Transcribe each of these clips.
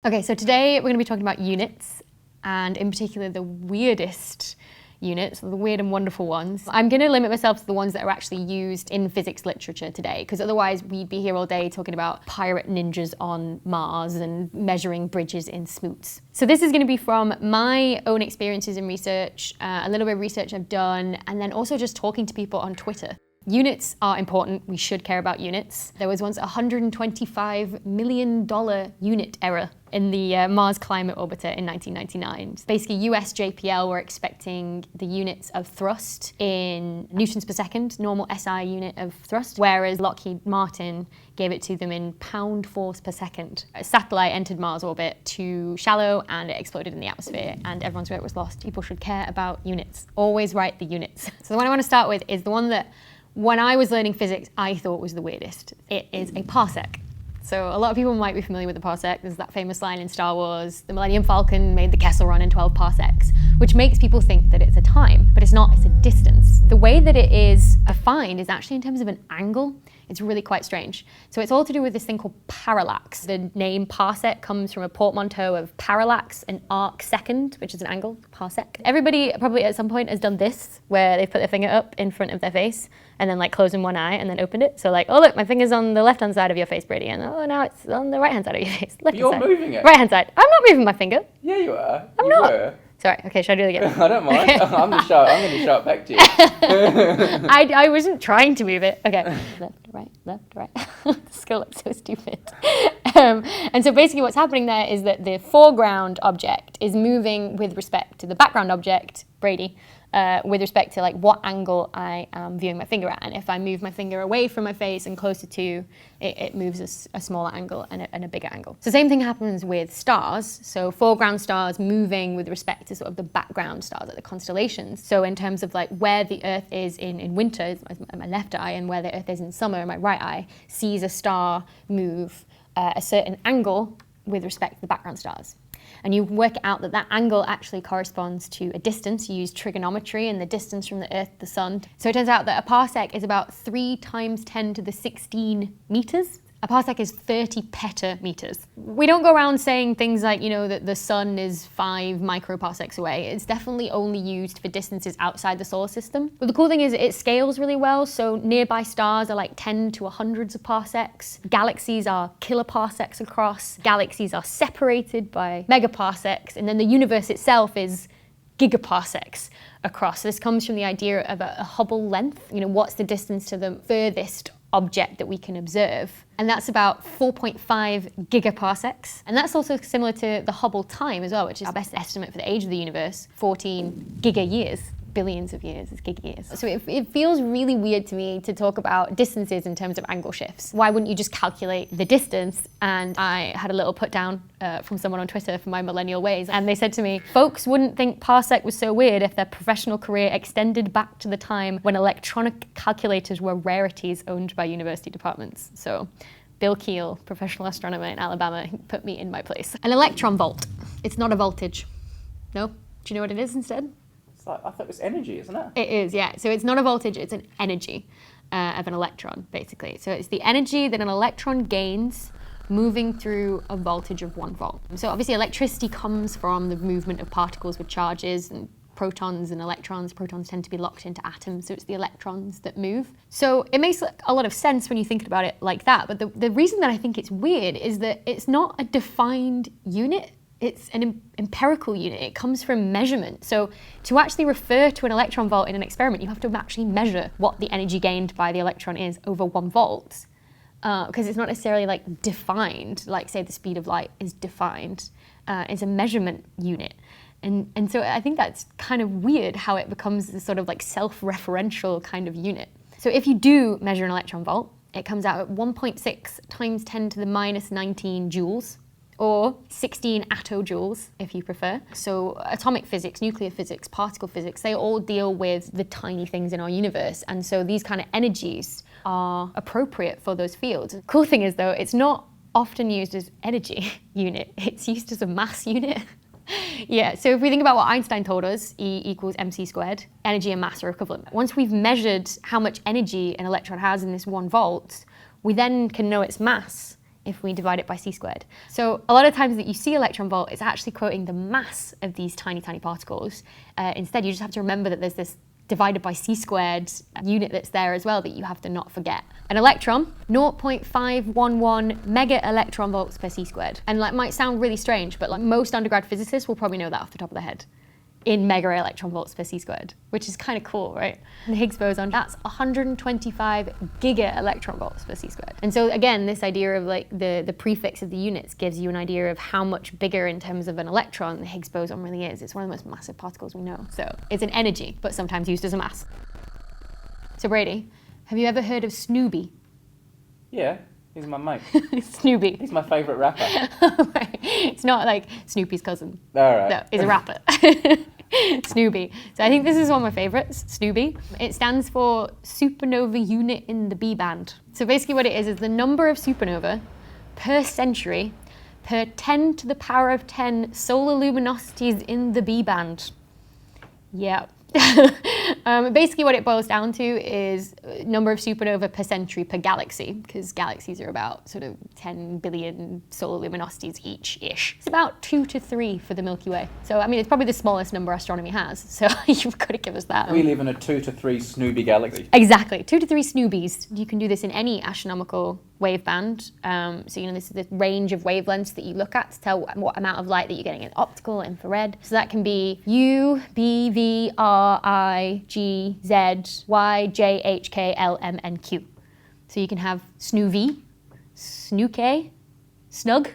Okay, so today we're going to be talking about units, and in particular the weirdest units, the weird and wonderful ones. I'm going to limit myself to the ones that are actually used in physics literature today, because otherwise we'd be here all day talking about pirate ninjas on Mars and measuring bridges in SNUBS. So this is going to be from my own experiences in research, a little bit of research I've done, and then also just talking to people on Twitter. Units are important. We should care about units. There was once a $125 million unit error in the Mars Climate Orbiter in 1999. Basically, US JPL were expecting the units of thrust in newtons per second, normal SI unit of thrust, whereas Lockheed Martin gave it to them in pound force per second. A satellite entered Mars orbit too shallow and it exploded in the atmosphere and everyone's work was lost. People should care about units. Always write the units. So the one I want to start with is the one that when I was learning physics, I thought was the weirdest. It is a parsec. So a lot of people might be familiar with the parsec. There's that famous line in Star Wars, the Millennium Falcon made the Kessel Run in 12 parsecs, which makes people think that it's a time, but it's not, it's a distance. The way that it is defined is actually in terms of an angle. It's really quite strange. So it's all to do with this thing called parallax. The name parsec comes from a portmanteau of parallax and arc second, which is an angle, parsec. Everybody probably at some point has done this, where they've put their finger up in front of their face and then like closing one eye and then opened it. So like, oh look, my finger's on the left-hand side of your face, Brady, and oh now it's on the right-hand side of your face. You're moving it. Right-hand side. I'm not moving my finger. Yeah, you are. I'm you not. Were. Sorry, okay, should I do it again? I don't mind. I'm going to show it back to you. I wasn't trying to move it. Okay, left, right. This girl looks so stupid. And so basically what's happening there is that the foreground object is moving with respect to the background object, Brady, with respect to like what angle I am viewing my finger at. And if I move my finger away from my face and closer to, it moves a smaller angle and a bigger angle. So the same thing happens with stars. So foreground stars moving with respect to sort of the background stars, like the constellations. So in terms of like where the Earth is in winter, my left eye, and where the Earth is in summer, my right eye, sees a star move a certain angle with respect to the background stars. And you work out that that angle actually corresponds to a distance. You use trigonometry and the distance from the Earth to the Sun. So it turns out that a parsec is about 3 × 10⁻16 meters. A parsec is 30 petameters. We don't go around saying things like, you know, that the sun is 5 microparsecs away. It's definitely only used for distances outside the solar system. But the cool thing is it scales really well. So nearby stars are like 10 to 100s of parsecs. Galaxies are kiloparsecs across. Galaxies are separated by megaparsecs. And then the universe itself is gigaparsecs across. This comes from the idea of a Hubble length. You know, what's the distance to the furthest object that we can observe? And that's about 4.5 gigaparsecs. And that's also similar to the Hubble time as well, which is our best estimate for the age of the universe, 14 giga-years. Billions of years is giga-years. So it feels really weird to me to talk about distances in terms of angle shifts. Why wouldn't you just calculate the distance? And I had a little put down from someone on Twitter for my millennial ways. And they said to me, folks wouldn't think parsec was so weird if their professional career extended back to the time when electronic calculators were rarities owned by university departments. So Bill Keel, professional astronomer in Alabama, put me in my place. An electron volt. It's not a voltage. No? Do you know what it is instead? I thought it was energy, isn't it? It is, yeah. So it's not a voltage, it's an energy of an electron, basically. So it's the energy that an electron gains moving through a voltage of 1 volt. So obviously electricity comes from the movement of particles with charges and protons and electrons. Protons tend to be locked into atoms, so it's the electrons that move. So it makes a lot of sense when you think about it like that. But the reason that I think it's weird is that it's not a defined unit. It's an empirical unit. It comes from measurement. So to actually refer to an electron volt in an experiment, you have to actually measure what the energy gained by the electron is over 1 volt. Because it's not necessarily like defined, like say the speed of light is defined. It's a measurement unit. And so I think that's kind of weird how it becomes this sort of like self-referential kind of unit. So if you do measure an electron volt, it comes out at 1.6 × 10⁻19 joules, or 16 attojoules, if you prefer. So atomic physics, nuclear physics, particle physics, they all deal with the tiny things in our universe. And so these kind of energies are appropriate for those fields. The cool thing is though, it's not often used as energy unit, it's used as a mass unit. Yeah, so if we think about what Einstein told us, E = mc², energy and mass are equivalent. Once we've measured how much energy an electron has in this 1 volt, we then can know its mass if we divide it by c squared. So a lot of times that you see electron volt, it's actually quoting the mass of these tiny, tiny particles. Instead, you just have to remember that there's this divided by c squared unit that's there as well that you have to not forget. An electron, 0.511 mega electron volts per c squared. And like might sound really strange, but like most undergrad physicists will probably know that off the top of their head. In mega electron volts per c squared, which is kind of cool, right? The Higgs boson, that's 125 giga electron volts per c squared. And so again, this idea of like the prefix of the units gives you an idea of how much bigger in terms of an electron the Higgs boson really is. It's one of the most massive particles we know. So it's an energy, but sometimes used as a mass. So Brady, have you ever heard of Snooby? Yeah, he's my mate. Snoopy. He's my favourite rapper. Right. It's not like Snoopy's cousin. All right. No, he's a rapper. Snoopy. So I think this is one of my favourites, Snoopy. It stands for supernova unit in the B band. So basically what it is the number of supernova per century per 10 to the power of 10 solar luminosities in the B band. Yeah. Basically what it boils down to is number of supernova per century per galaxy, because galaxies are about sort of 10 billion solar luminosities each-ish. It's about 2 to 3 for the Milky Way. So, I mean, it's probably the smallest number astronomy has, so you've got to give us that. We live in a 2 to 3 Snooby galaxy. Exactly, 2 to 3 Snoobies. You can do this in any astronomical wave band. So, this is the range of wavelengths that you look at to tell what amount of light that you're getting in optical, infrared. So that can be U, B, V, R, I, G, Z, Y, J, H, K, L, M, N, Q. So you can have Snoovi, Snooke, Snug,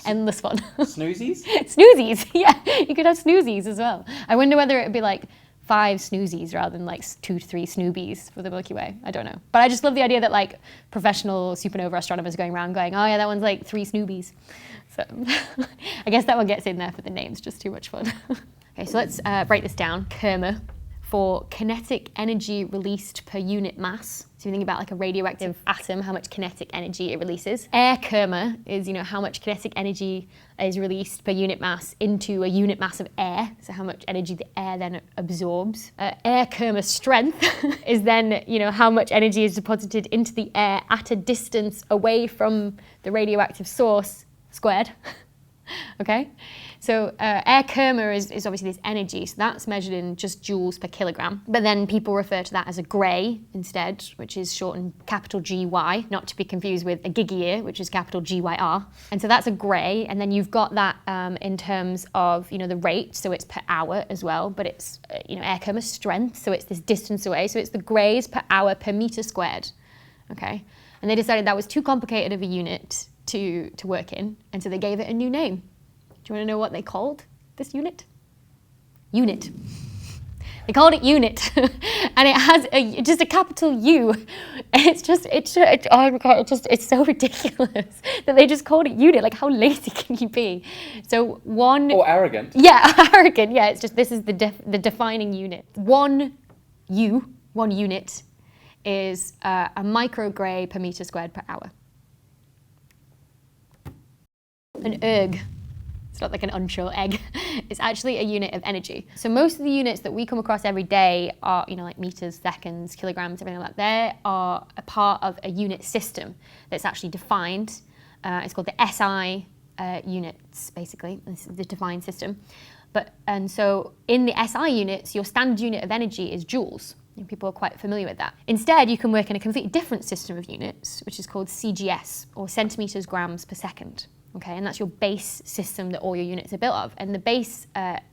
endless fun. Snoozies? Snoozies, yeah. You could have Snoozies as well. I wonder whether it would be like 5 Snoozies rather than like 2 to 3 Snoobies for the Milky Way. I don't know. But I just love the idea that like professional supernova astronomers are going around going, oh yeah, that one's like 3 Snoobies. So I guess that one gets in there for the names, just too much fun. Okay, so let's break this down. Kerma for kinetic energy released per unit mass. So you think about like a radioactive atom, how much kinetic energy it releases. Air Kerma is, how much kinetic energy is released per unit mass into a unit mass of air. So how much energy the air then absorbs. Air Kerma strength is then, how much energy is deposited into the air at a distance away from the radioactive source squared. Okay, so air Kerma is obviously this energy, so that's measured in just joules per kilogram. But then people refer to that as a gray instead, which is shortened capital GY, not to be confused with a giga-year, which is capital GYR. And so that's a gray, and then you've got that in terms of the rate, so it's per hour as well. But it's air Kerma strength, so it's this distance away, so it's the grays per hour per meter squared. Okay, and they decided that was too complicated of a unit to work in, and so they gave it a new name. Do you want to know what they called this unit? Unit. They called it unit, and it has just a capital U. It's oh my god, it's so ridiculous that they just called it unit. Like, how lazy can you be? So one. Or arrogant. Yeah, arrogant. Yeah, it's just this is the defining unit. One unit is a microgray per meter squared per hour. An erg, it's not like an unsure egg, it's actually a unit of energy. So most of the units that we come across every day are, like meters, seconds, kilograms, everything like that. They are a part of a unit system that's actually defined. It's called the SI units, basically. This is the defined system. And so in the SI units, your standard unit of energy is joules. People are quite familiar with that. Instead, you can work in a completely different system of units, which is called CGS, or centimeters grams per second. Okay, and that's your base system that all your units are built of. And the base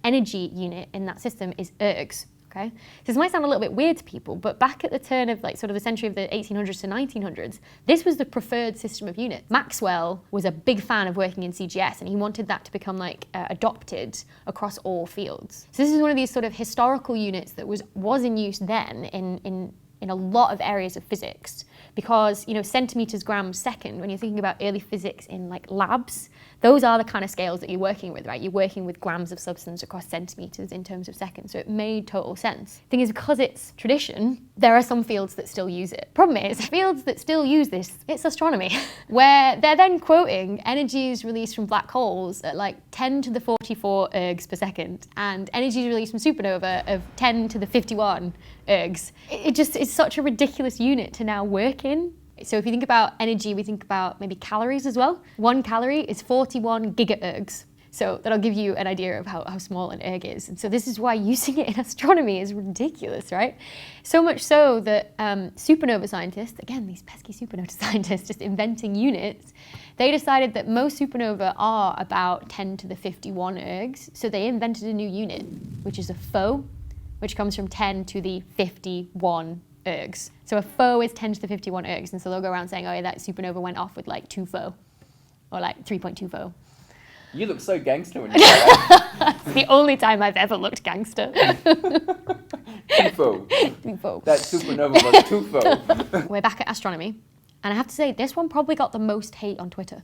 energy unit in that system is ergs. Okay, this might sound a little bit weird to people, but back at the turn of sort of the century of the 1800s to 1900s, this was the preferred system of units. Maxwell was a big fan of working in CGS, and he wanted that to become adopted across all fields. So this is one of these sort of historical units that was in use then in a lot of areas of physics, because centimeters grams second, when you're thinking about early physics in labs, those are the kind of scales that you're working with, right? You're working with grams of substance across centimeters in terms of seconds, so it made total sense. The thing is, because it's tradition, there are some fields that still use it. Problem is, fields that still use this, it's astronomy, where they're then quoting energies released from black holes at 10 to the 44 ergs per second, and energies released from supernova of 10 to the 51 ergs. It's such a ridiculous unit to now work in. So if you think about energy, we think about maybe calories as well. 1 calorie is 41 giga-ergs. So that'll give you an idea of how small an erg is. And so this is why using it in astronomy is ridiculous, right? So much so that supernova scientists, again, these pesky supernova scientists just inventing units, they decided that most supernova are about 10 to the 51 ergs. So they invented a new unit, which is a pho, which comes from 10 to the 51 ergs. So a pho is 10 to the 51 ergs. And so they'll go around saying, oh yeah, that supernova went off with like 2 pho, or like 3.2 pho. You look so gangster when you say that. It's the only time I've ever looked gangster. Tufo. Tufo. That supernova was Tufo. We're back at astronomy. And I have to say, this one probably got the most hate on Twitter.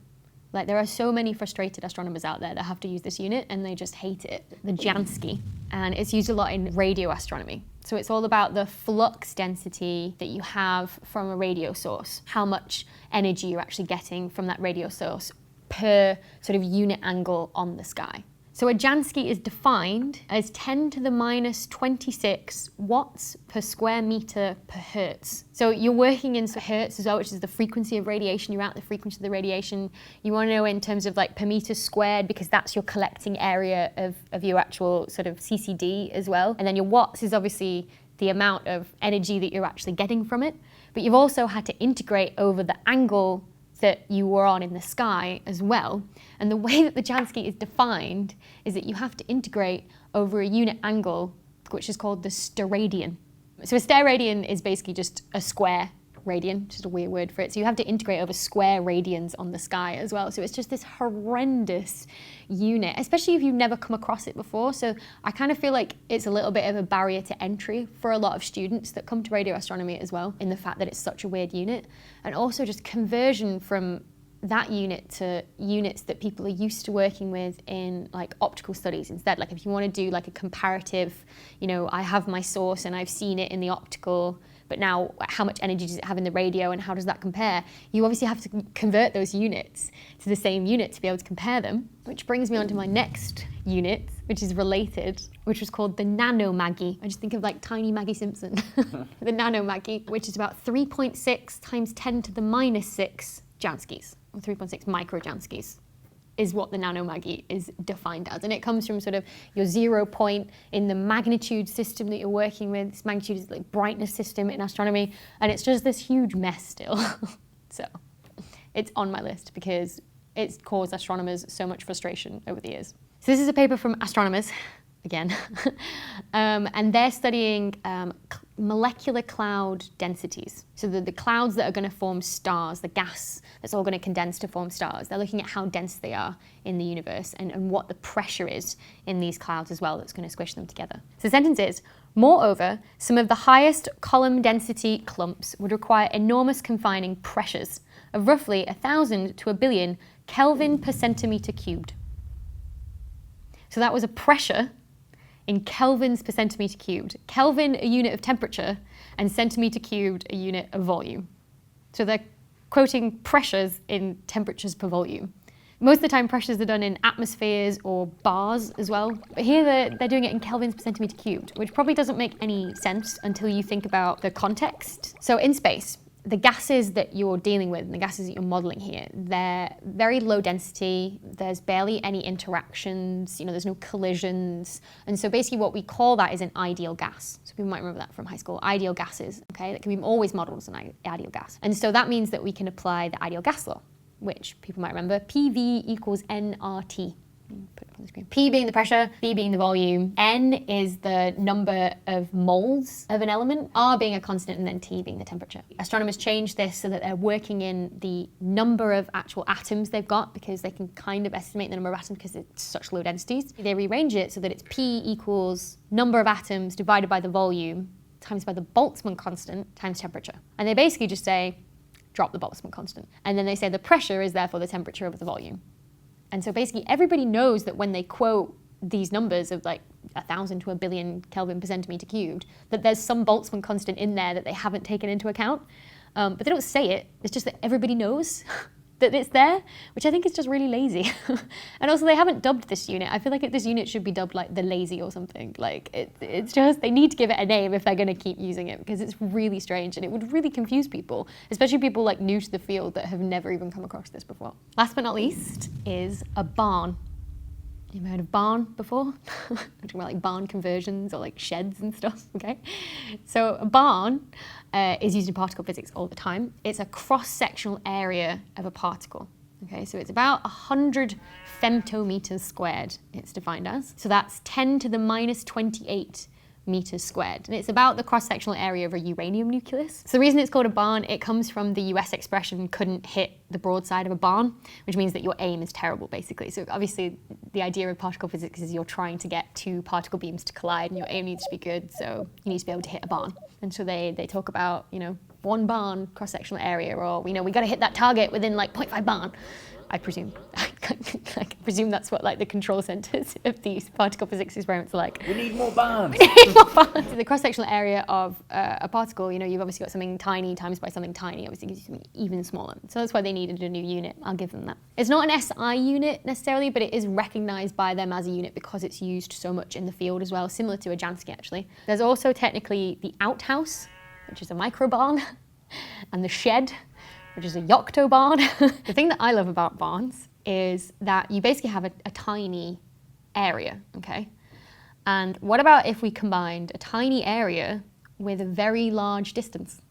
Like, there are so many frustrated astronomers out there that have to use this unit and they just hate it. The Jansky. And it's used a lot in radio astronomy. So it's all about the flux density that you have from a radio source, how much energy you're actually getting from that radio source per sort of unit angle on the sky. So a Jansky is defined as 10 to the minus 26 watts per square meter per hertz. So you're working in hertz as well, which is the frequency of radiation. You're at the frequency of the radiation. You want to know in terms of like per meter squared, because that's your collecting area of your actual sort of CCD as well. And then your watts is obviously the amount of energy that you're actually getting from it. But you've also had to integrate over the angle that you were on in the sky as well. And the way that the Jansky is defined is that you have to integrate over a unit angle, which is called the steradian. So a steradian is basically just a square radian, just a weird word for it. So you have to integrate over square radians on the sky as well. So it's just this horrendous unit, especially if you've never come across it before. So I kind of feel like it's a little bit of a barrier to entry for a lot of students that come to radio astronomy as well, in the fact that it's such a weird unit. And also just conversion from that unit to units that people are used to working with in like optical studies instead. Like if you want to do like a comparative, you know, I have my source and I've seen it in the optical, but now how much energy does it have in the radio and how does that compare? You obviously have to convert those units to the same unit to be able to compare them, which brings me on to my next unit, which is related, which was called the nanomaggie. I just think of like tiny Maggie Simpson. The nanomaggie, which is about 3.6 times 10 to the minus 6 Janskys, or 3.6 micro Janskys, is what the nanomaggie is defined as. And it comes from sort of your 0 point in the magnitude system that you're working with. This magnitude is like brightness system in astronomy, and it's just this huge mess still. So it's on my list because it's caused astronomers so much frustration over the years. So this is a paper from astronomers, again, and they're studying molecular cloud densities. So the clouds that are going to form stars, the gas that's all going to condense to form stars, they're looking at how dense they are in the universe and what the pressure is in these clouds as well that's going to squish them together. So the sentence is, moreover, some of the highest column density clumps would require enormous confining pressures of roughly 1,000 to 1 billion Kelvin per centimeter cubed. So that was a pressure in kelvins per centimeter cubed. Kelvin, a unit of temperature, and centimeter cubed, a unit of volume. So they're quoting pressures in temperatures per volume. Most of the time, pressures are done in atmospheres or bars as well. But here they're doing it in kelvins per centimeter cubed, which probably doesn't make any sense until you think about the context. So in space, the gases that you're dealing with and the gases that you're modeling here, they're very low density. There's barely any interactions, you know, there's no collisions. And so basically what we call that is an ideal gas. So people might remember that from high school, ideal gases, okay? That can be always modeled as an ideal gas. And so that means that we can apply the ideal gas law, which people might remember, PV equals nRT. Put it up on the screen. P being the pressure, V being the volume, N is the number of moles of an element, R being a constant, and then T being the temperature. Astronomers change this so that they're working in the number of actual atoms they've got, because they can kind of estimate the number of atoms because it's such low densities. They rearrange it so that it's P equals number of atoms divided by the volume times by the Boltzmann constant times temperature. And they basically just say, drop the Boltzmann constant. And then they say the pressure is therefore the temperature over the volume. And so basically everybody knows that when they quote these numbers of like 1,000 to 1 billion Kelvin per centimeter cubed, that there's some Boltzmann constant in there that they haven't taken into account. But they don't say it. It's just that everybody knows. that it's there, which I think is just really lazy. And also they haven't dubbed this unit. I feel like this unit should be dubbed like the lazy or something. Like it's just, they need to give it a name if they're going to keep using it, because it's really strange and it would really confuse people, especially people like new to the field that have never even come across this before. Last but not least is a barn. You've heard of barn before? I'm talking about like barn conversions or like sheds and stuff, okay? So a barn is used in particle physics all the time. It's a cross-sectional area of a particle, okay? So it's about 100 femtometers squared, it's defined as. So that's 10 to the minus 28 meters squared. And it's about the cross-sectional area of a uranium nucleus. So the reason it's called a barn, it comes from the US expression couldn't hit the broadside of a barn, which means that your aim is terrible, basically. So obviously the idea of particle physics is you're trying to get two particle beams to collide and your aim needs to be good, so you need to be able to hit a barn. And so they talk about, you know, one barn cross-sectional area, or, you know, we got to hit that target within like 0.5 barn. I presume. I presume that's what like the control centers of these particle physics experiments are like. We need more barns. We need more barns. The cross-sectional area of a particle, you know, you've obviously got something tiny times by something tiny, obviously gives you something even smaller. So that's why they needed a new unit. I'll give them that. It's not an SI unit necessarily, but it is recognized by them as a unit because it's used so much in the field as well, similar to a Jansky actually. There's also technically the outhouse, which is a micro barn, and the shed, which is a giga-yotta barn. The thing that I love about barns is that you basically have a tiny area, okay? And what about if we combined a tiny area with a very large distance?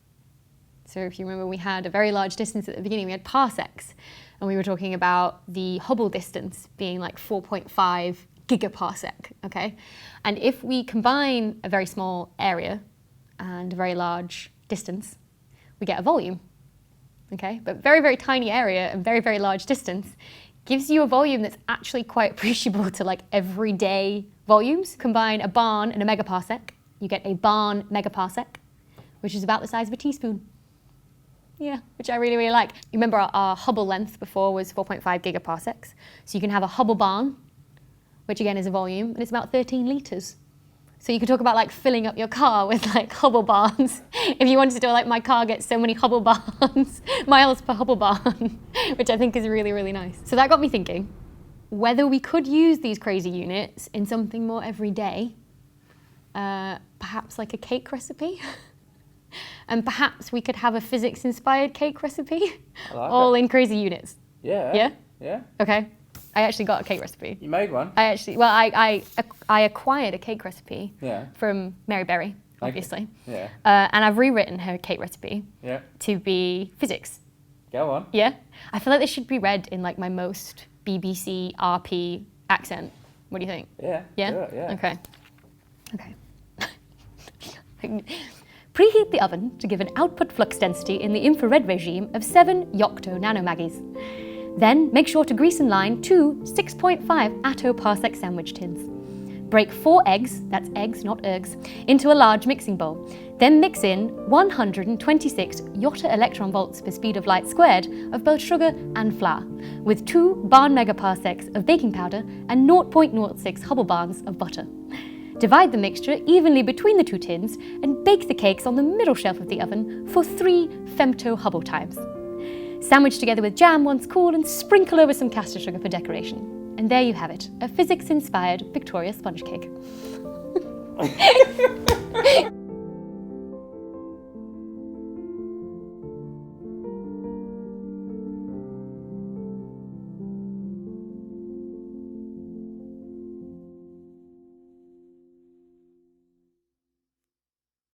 So if you remember, we had a very large distance at the beginning, we had parsecs, and we were talking about the Hubble distance being like 4.5 gigaparsec, okay? And if we combine a very small area and a very large distance, we get a volume. Okay, but very, very tiny area and very, very large distance gives you a volume that's actually quite appreciable to like everyday volumes. Combine a barn and a megaparsec, you get a barn megaparsec, which is about the size of a teaspoon. Yeah, which I really, really like. You remember our Hubble length before was 4.5 gigaparsecs. So you can have a Hubble barn, which again is a volume, and it's about 13 litres. So you could talk about like filling up your car with like Hubble Barns. If you wanted to, like, my car gets so many Hubble Barns, miles per Hubble Barn, which I think is really, really nice. So that got me thinking whether we could use these crazy units in something more everyday, perhaps like a cake recipe. And perhaps we could have a physics-inspired cake recipe, all in crazy units. Yeah. Yeah? Yeah. Okay. I actually got a cake recipe. You made one? I acquired a cake recipe from Mary Berry, obviously. Okay. Yeah. And I've rewritten her cake recipe to be physics. Go on. Yeah. I feel like this should be read in like my most BBC RP accent. What do you think? Yeah. Yeah? Do it, yeah. Okay. Preheat the oven to give an output flux density in the infrared regime of 7 giga-yotta nanomaggies. Then make sure to grease and line 2 6.5 attoparsec sandwich tins. Break 4 eggs, that's eggs, not ergs, into a large mixing bowl. Then mix in 126 giga-yotta electron volts per speed of light squared of both sugar and flour, with 2 barn megaparsecs of baking powder and 0.06 Hubble Barns of butter. Divide the mixture evenly between the 2 tins and bake the cakes on the middle shelf of the oven for 3 femto Hubble times. Sandwich together with jam once cool and sprinkle over some caster sugar for decoration. And there you have it, a physics-inspired Victoria sponge cake.